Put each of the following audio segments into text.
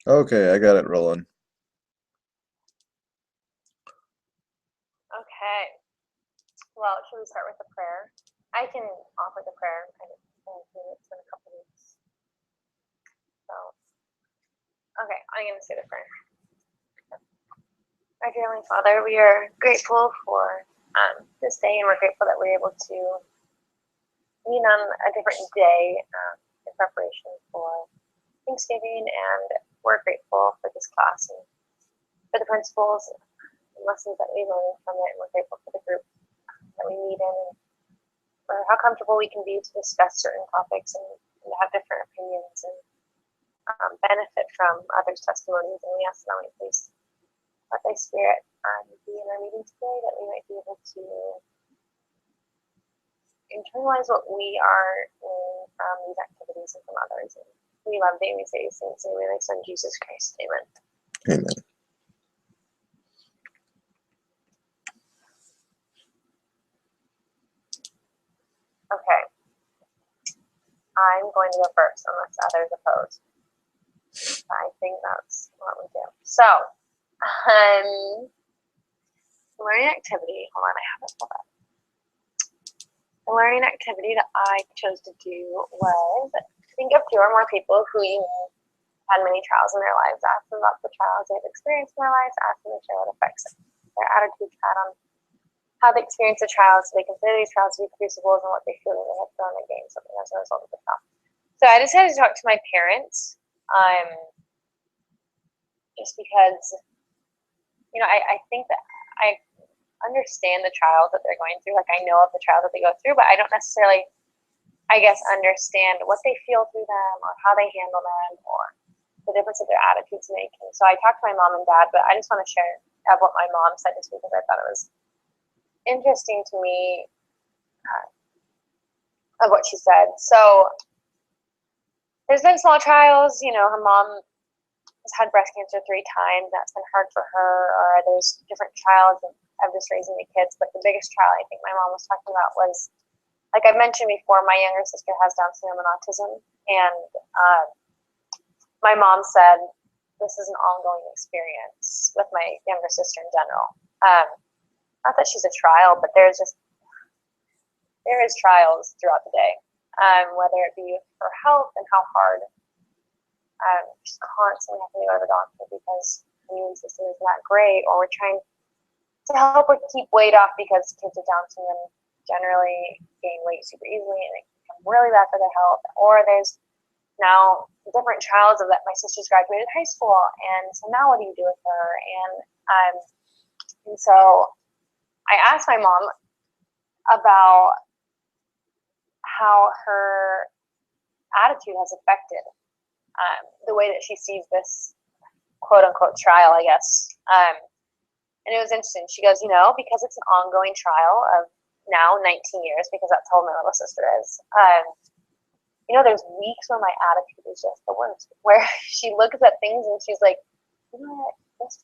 Okay, I got it rolling. Okay. Well, should we start with the prayer? I can offer the prayer. It's been a couple weeks. So, okay, I'm going to say the prayer. Our dear Heavenly Father, we are grateful for this day, and we're grateful that we're able to meet on a different day in preparation for Thanksgiving, and we're grateful for this class and for the principles and lessons that we learned from it, and we're grateful for the group that we meet in, and for how comfortable we can be to discuss certain topics and have different opinions and benefit from others' testimonies. And we ask that we please let thy spirit be in our meeting today, that we might be able to internalize what we are learning from these activities and from others. And we love thee, we say these things in the name of thy Son, Jesus Christ. Amen. Amen. Okay. I'm going to go first unless others oppose. I think that's what we do. So, learning activity. Hold on, I have it pulled up. The learning activity that I chose to do was think of two or more people who you know had many trials in their lives. Ask them about the trials they've experienced in their lives. Ask them to share what affects their attitudes had on how they experience the trials. So they consider these trials to be crucibles and what they feel when they have thrown and gained something as a result of the trial. So I decided to talk to my parents, just because, I think that I understand the trials that they're going through. Like, I know of the trials that they go through, but I don't necessarily, I guess, understand what they feel through them or how they handle them or the difference that their attitudes make. And so I talked to my mom and dad, but I just want to share what my mom said this week because I thought it was interesting to me of what she said. So there's been small trials. Her mom has had breast cancer 3 times. That's been hard for her. Or there's different trials of just raising the kids. But the biggest trial I think my mom was talking about was, like I mentioned before, my younger sister has Down syndrome and autism. And my mom said this is an ongoing experience with my younger sister in general. Not that she's a trial, but there is trials throughout the day, whether it be for health and how hard she's constantly having to go to the doctor because the immune system is not great, or we're trying to help her keep weight off because kids with Down syndrome generally gain weight super easily and it can become really bad for their health. Or there's now different trials of that my sister's graduated high school, and so now what do you do with her? And so I asked my mom about how her attitude has affected the way that she sees this quote unquote trial, I guess. And it was interesting. She goes, because it's an ongoing trial of now 19 years, because that's how old my little sister is. There's weeks where my attitude is just the worst, where she looks at things and she's like, what? This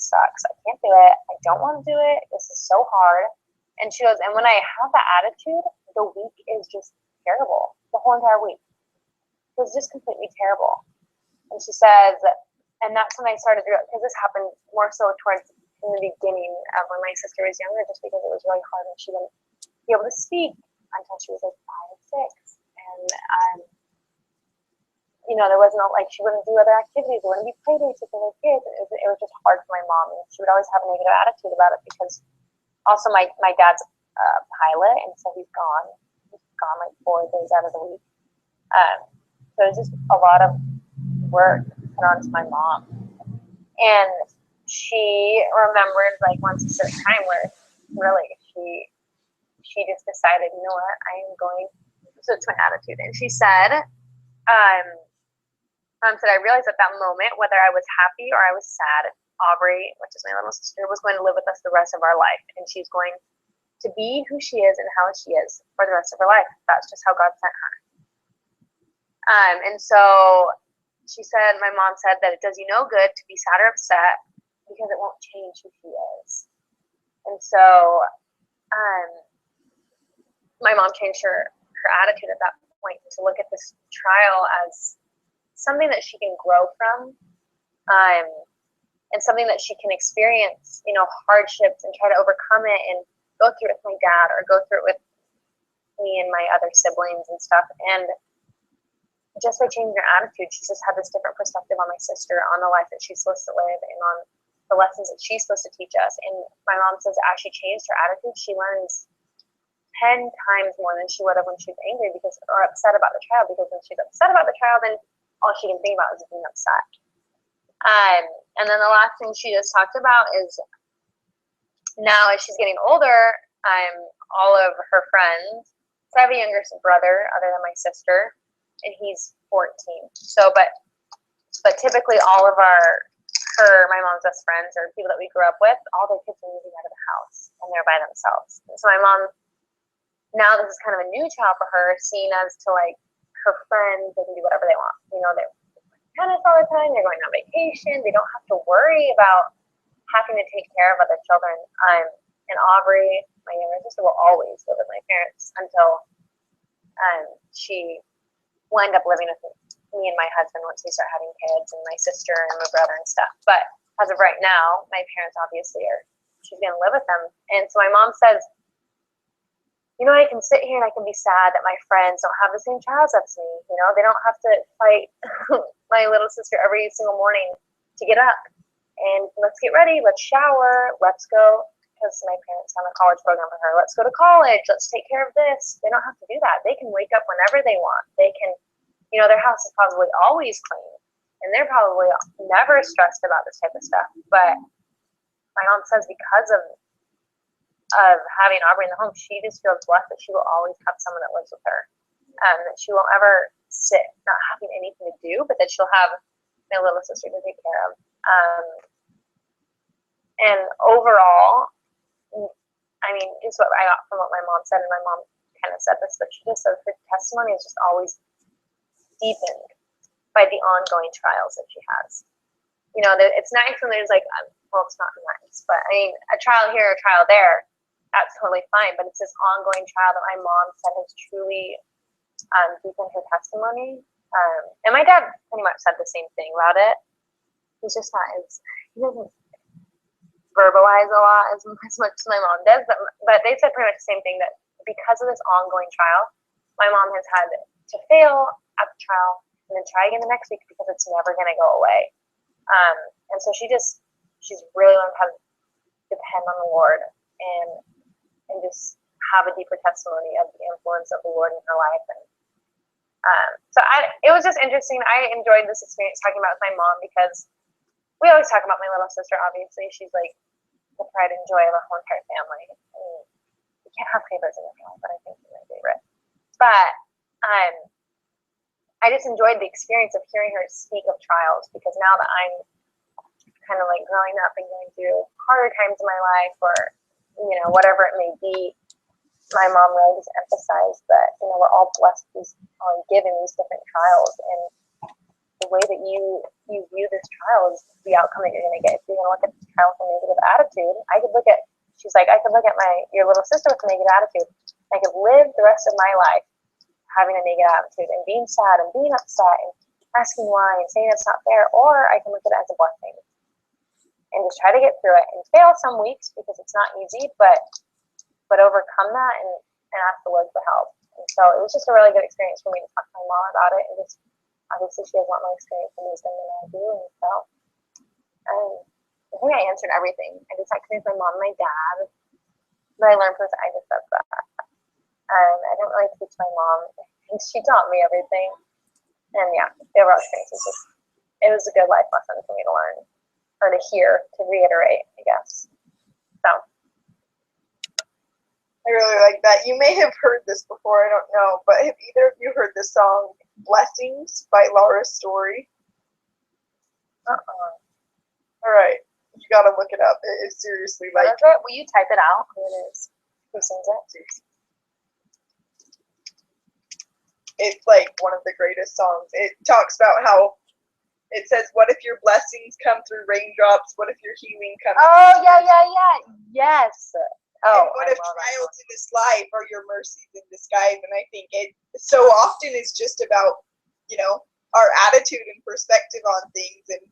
sucks. I can't do it. I don't want to do it. This is so hard. And she goes, and when I have that attitude, the week is just terrible. The whole entire week. It was just completely terrible. And she says, and that's when I started to, because this happened more so towards in the beginning of when my sister was younger, just because it was really hard and she wouldn't be able to speak until she was like 5 or 6. And there wasn't she wouldn't do other activities. There wouldn't be play dates with other kids. It was just hard for my mom, and she would always have a negative attitude about it because also my dad's a pilot, and so he's gone. He's gone like 4 days out of the week. So it was just a lot of work put onto my mom, and she remembered once a certain time where really she just decided, you know what, I am going to switch my attitude. And she said, I realized at that moment, whether I was happy or I was sad, Aubrey, which is my little sister, was going to live with us the rest of our life. And she's going to be who she is and how she is for the rest of her life. That's just how God sent her. And so she said, my mom said that it does you no good to be sad or upset because it won't change who she is. And so my mom changed her attitude at that point to look at this trial as something that she can grow from and something that she can experience, hardships and try to overcome it and go through it with my dad or go through it with me and my other siblings and stuff. And just by changing her attitude, she's just had this different perspective on my sister, on the life that she's supposed to live, and on the lessons that she's supposed to teach us. And my mom says as she changed her attitude, she learns 10 times more than she would have when she was angry or upset about the child, because when she's upset about the child, then all she can think about is being upset. And then the last thing she just talked about is now as she's getting older, all of her friends, so I have a younger brother other than my sister, and he's 14. So, but typically all of my mom's best friends or people that we grew up with, all their kids are moving out of the house and they're by themselves. And so my mom, now this is kind of a new child for her, seeing as to like her friends, they can do whatever they want. They're tennis all the time, they're going on vacation, they don't have to worry about having to take care of other children. And Aubrey, my younger sister, will always live with my parents until she will end up living with me and my husband once we start having kids, and my sister and my brother and stuff. But as of right now, my parents obviously she's going to live with them. And so my mom says, I can sit here and I can be sad that my friends don't have the same childhood as me. They don't have to fight my little sister every single morning to get up and let's get ready, let's shower, let's go, because my parents have a college program for her. Let's go to college. Let's take care of this. They don't have to do that. They can wake up whenever they want. They can, their house is probably always clean, and they're probably never stressed about this type of stuff. But my mom says because of having Aubrey in the home, she just feels blessed that she will always have someone that lives with her. That she won't ever sit not having anything to do, but that she'll have my little sister to take care of. And overall, just what I got from what my mom said, and my mom kind of said this, but she just said her testimony is just always deepened by the ongoing trials that she has. It's nice when there's it's not nice, but a trial here, a trial there, that's totally fine. But it's this ongoing trial that my mom said has truly deepened her testimony. And my dad pretty much said the same thing about it. He's just not he doesn't verbalize a lot as much as my mom does, but they said pretty much the same thing, that because of this ongoing trial, my mom has had to fail at the trial and then try again the next week because it's never going to go away. And so she's really learned how to depend on the Lord and just have a deeper testimony of the influence of the Lord in her life. And it was just interesting. I enjoyed this experience talking about with my mom, because we always talk about my little sister. Obviously, she's like the pride and joy of our whole entire family. We can't have favorites in the family, but I think she's my favorite. But I just enjoyed the experience of hearing her speak of trials, because now that I'm kind of like growing up and going through harder times in my life, or whatever it may be, my mom really just emphasized that we're all blessed on given these different trials, and the way that you view this trial is the outcome that you're going to get. If you're going to look at this trial with a negative attitude, she's like, I could look at your little sister with a negative attitude. I could live the rest of my life having a negative attitude and being sad and being upset and asking why and saying it's not fair, or I can look at it as a blessing and just try to get through it and fail some weeks because it's not easy, but overcome that and ask the Lord for help. And so it was just a really good experience for me to talk to my mom about it, and just obviously she has a lot more experience and wisdom than I do, and so I think I answered everything. I just talked to my mom and my dad, but I learned from I just said that. I didn't really teach my mom, and she taught me everything. And yeah, the overall experience it was a good life lesson for me to learn, or to hear, to reiterate, I guess. So. I really like that. You may have heard this before, I don't know, but have either of you heard the song Blessings by Laura Story? All right, you gotta look it up. It is seriously like... Will you type it out? Who it is? Who sings it? It's like one of the greatest songs. It talks about how it says, what if your blessings come through raindrops? What if your healing comes through... yeah. Yes. And what if trials in this life are your mercies in disguise? And I think it so often is just about, our attitude and perspective on things. And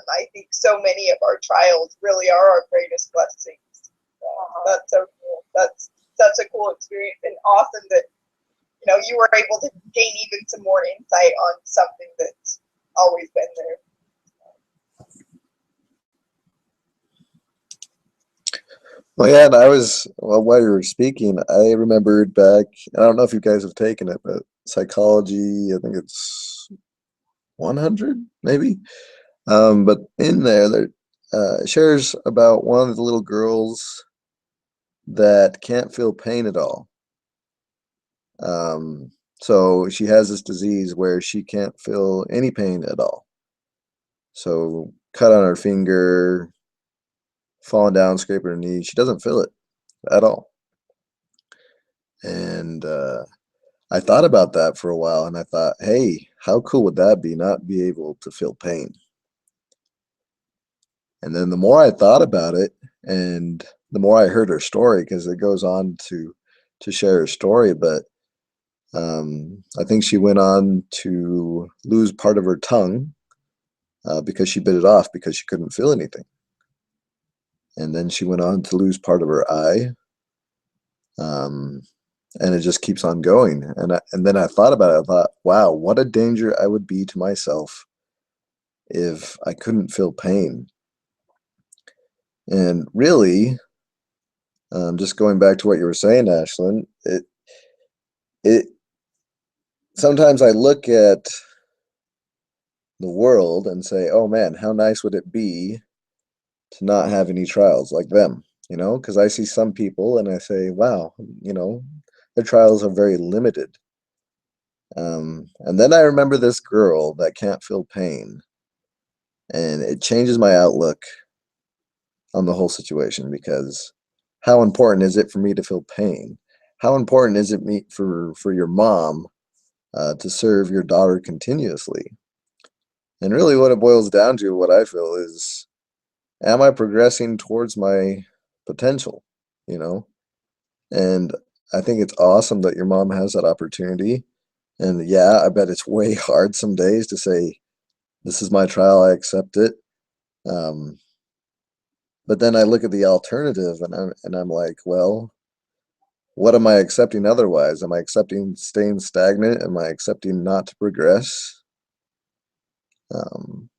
I think so many of our trials really are our greatest blessings. That's so cool. That's such a cool experience, and awesome that you were able to gain even some more insight on something that's always been there. Well, yeah, and while you were speaking, I remembered back, I don't know if you guys have taken it, but psychology, I think it's 100, maybe. But in there it shares about one of the little girls that can't feel pain at all. So she has this disease where she can't feel any pain at all. So cut on her finger, falling down, scraping her knee, she doesn't feel it at all. And I thought about that for a while, and I thought, hey, how cool would that be, not be able to feel pain? And then the more I thought about it, and the more I heard her story, because it goes on to share her story, but I think she went on to lose part of her tongue because she bit it off because she couldn't feel anything. And then she went on to lose part of her eye. And it just keeps on going. And then I thought about it. I thought, wow, what a danger I would be to myself if I couldn't feel pain. And really, just going back to what you were saying, Ashlyn, it sometimes I look at the world and say, oh man, how nice would it be to not have any trials like them? Because I see some people and I say, wow, their trials are very limited. And then I remember this girl that can't feel pain, and it changes my outlook on the whole situation, because how important is it for me to feel pain? How important is it for your mom to serve your daughter continuously? And really what it boils down to, what I feel is, am I progressing towards my potential? And I think it's awesome that your mom has that opportunity. And yeah, I bet it's way hard some days to say, this is my trial, I accept it. Um, but then I look at the alternative, and I'm like, well, what am I accepting otherwise? Am I accepting staying stagnant? Am I accepting not to progress? Um,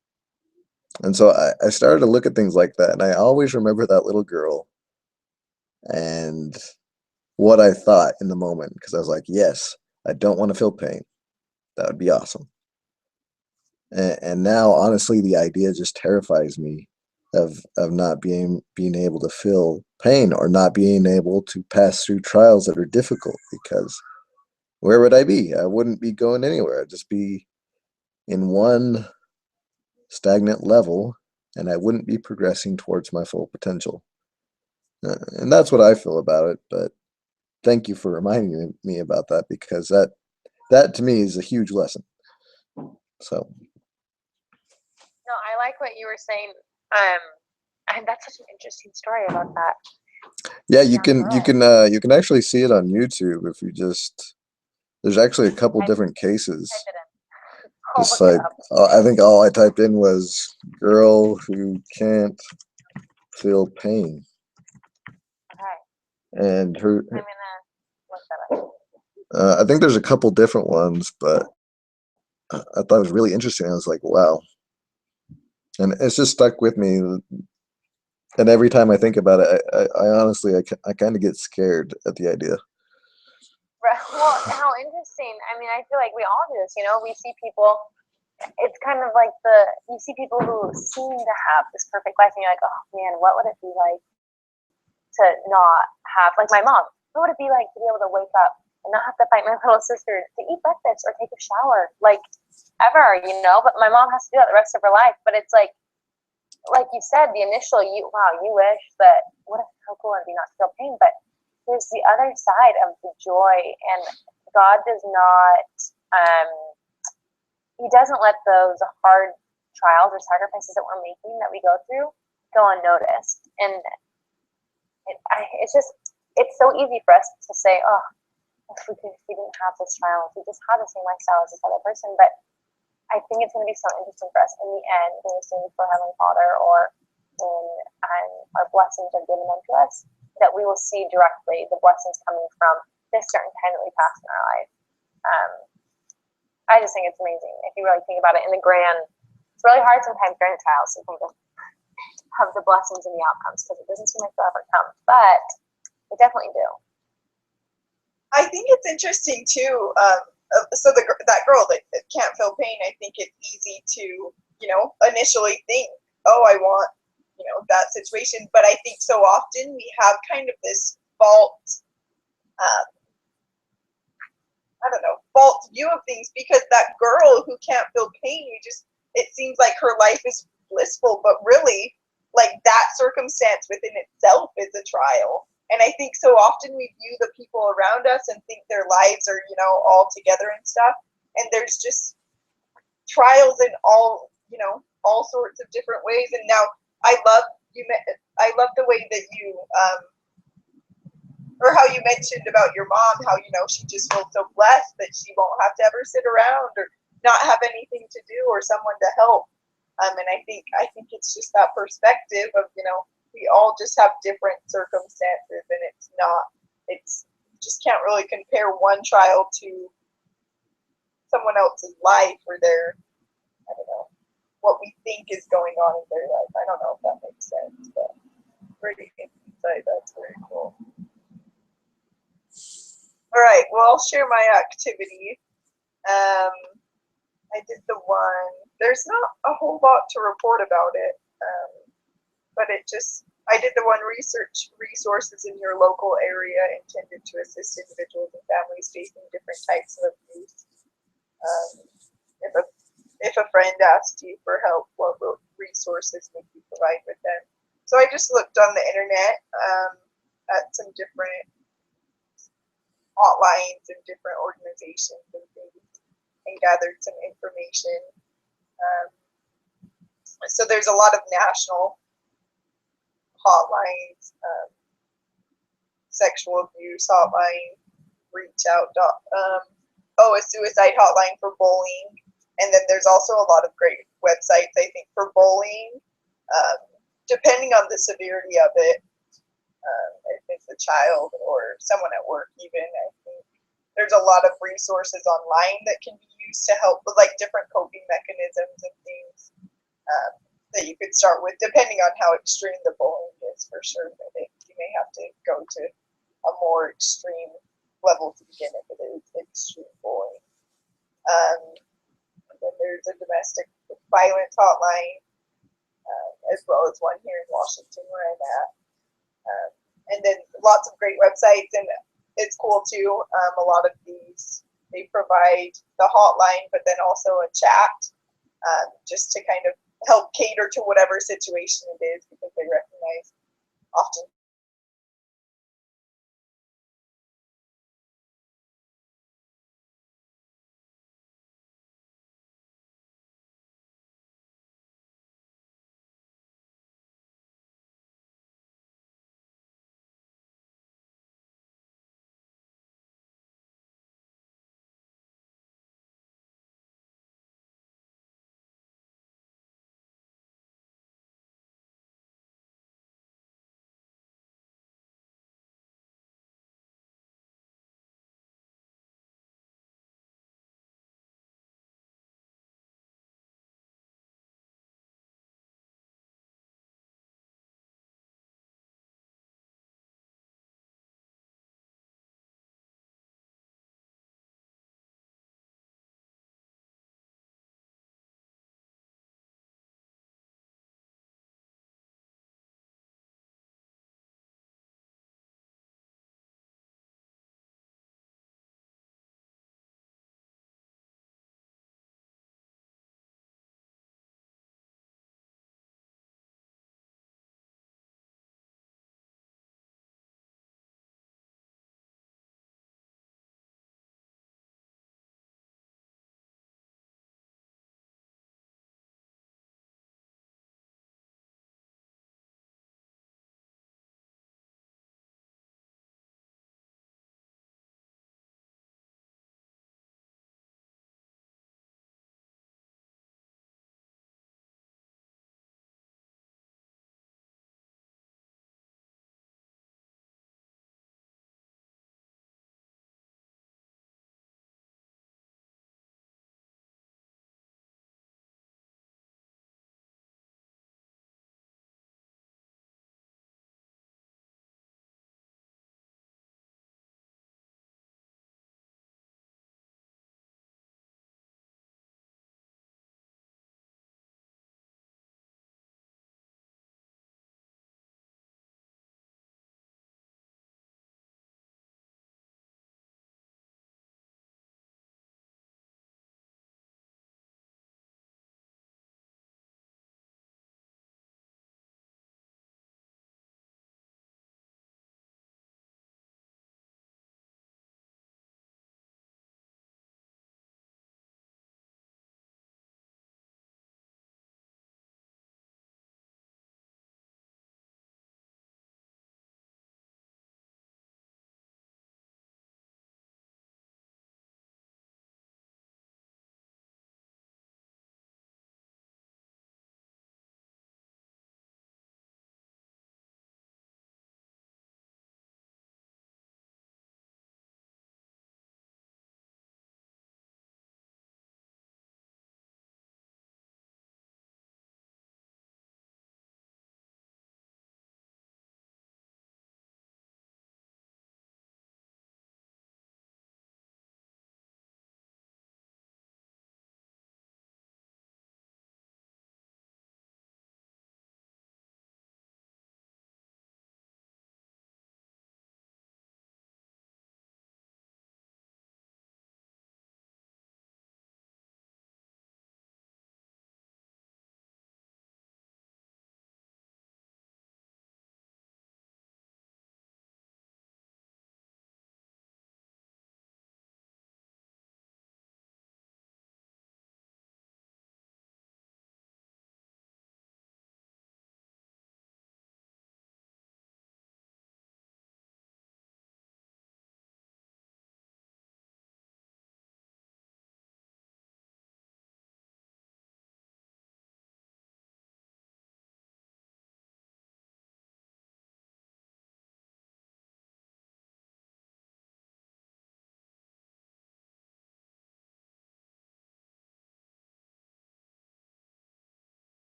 and so I started to look at things like that, and I always remember that little girl and what I thought in the moment, because I was like, yes, I don't want to feel pain. That would be awesome. And now, honestly, the idea just terrifies me of not being able to feel pain, or not being able to pass through trials that are difficult, because where would I be? I wouldn't be going anywhere. I'd just be in one stagnant level, and I wouldn't be progressing towards my full potential. And that's what I feel about it. But thank you for reminding me about that, because that to me is a huge lesson. So No, I like what you were saying. And that's such an interesting story about that. yeah, young girl. you can actually see it on YouTube if you just. There's actually a couple different cases. Type it in. I'll Just look it like up. I think all I typed in was girl who can't feel pain, Okay, and her. I'm gonna look that up. I think there's a couple different ones, but I thought it was really interesting. I was like, wow, and it's just stuck with me. And every time I think about it, I honestly, I kind of get scared at the idea. Right. Well, how interesting. I mean, I feel like we all do this. We see people. It's kind of like you see people who seem to have this perfect life, and you're like, oh man, what would it be like to not have, like my mom? What would it be like to be able to wake up and not have to fight my little sister to eat breakfast or take a shower, like ever, But my mom has to do that the rest of her life. But it's like you said, the initial, you wish that, how cool it'd be not to feel pain, but there's the other side of the joy, and God does not, He doesn't let those hard trials or sacrifices that we're making, that we go through, go unnoticed. And it's so easy for us to say, oh, if we didn't have this trial, if we just had the same lifestyle as this other person. But I think it's going to be so interesting for us in the end when we stand before Heavenly Father, or when our blessings are given unto us, that we will see directly the blessings coming from this certain time that we passed in our life. I just think it's amazing if you really think about it in the grand. It's really hard sometimes during trials to think of the blessings and the outcomes, because it doesn't seem like they'll ever come, but they definitely do. I think it's interesting too. So that girl that can't feel pain, I think it's easy to, initially think, oh, I want, that situation. But I think so often we have kind of this false, false view of things, because that girl who can't feel pain, it seems like her life is blissful, but really, like, that circumstance within itself is a trial. And I think so often we view the people around us and think their lives are, all together and stuff. And there's just trials in all sorts of different ways. And now I love the way that you, or how you mentioned about your mom, how, she just feels so blessed that she won't have to ever sit around or not have anything to do or someone to help. And I think it's just that perspective of, we all just have different circumstances, and you just can't really compare one trial to someone else's life or their, what we think is going on in their life. I don't know if that makes sense, but pretty insight. That's very cool. All right, well, I'll share my activity. I did the one, there's not a whole lot to report about it, but I did the one, research resources in your local area intended to assist individuals and families facing different types of abuse. If a friend asked you for help, what resources would you provide with them? So I just looked on the internet at some different hotlines and different organizations and things, and gathered some information. So there's a lot of national hotlines, sexual abuse hotline, reach out. A suicide hotline for bullying. And then there's also a lot of great websites, I think, for bullying, depending on the severity of it. If it's a child or someone at work even, I think there's a lot of resources online that can be used to help with, like, different coping mechanisms and things that you could start with, depending on how extreme the bullying is, for sure. I think you may have to go to a more extreme level to begin if it is extreme bullying. And then there's a domestic violence hotline, as well as one here in Washington where I'm at. And then lots of great websites, and it's cool too. A lot of these, they provide the hotline, but then also a chat, just to kind of help cater to whatever situation it is, because they recognize often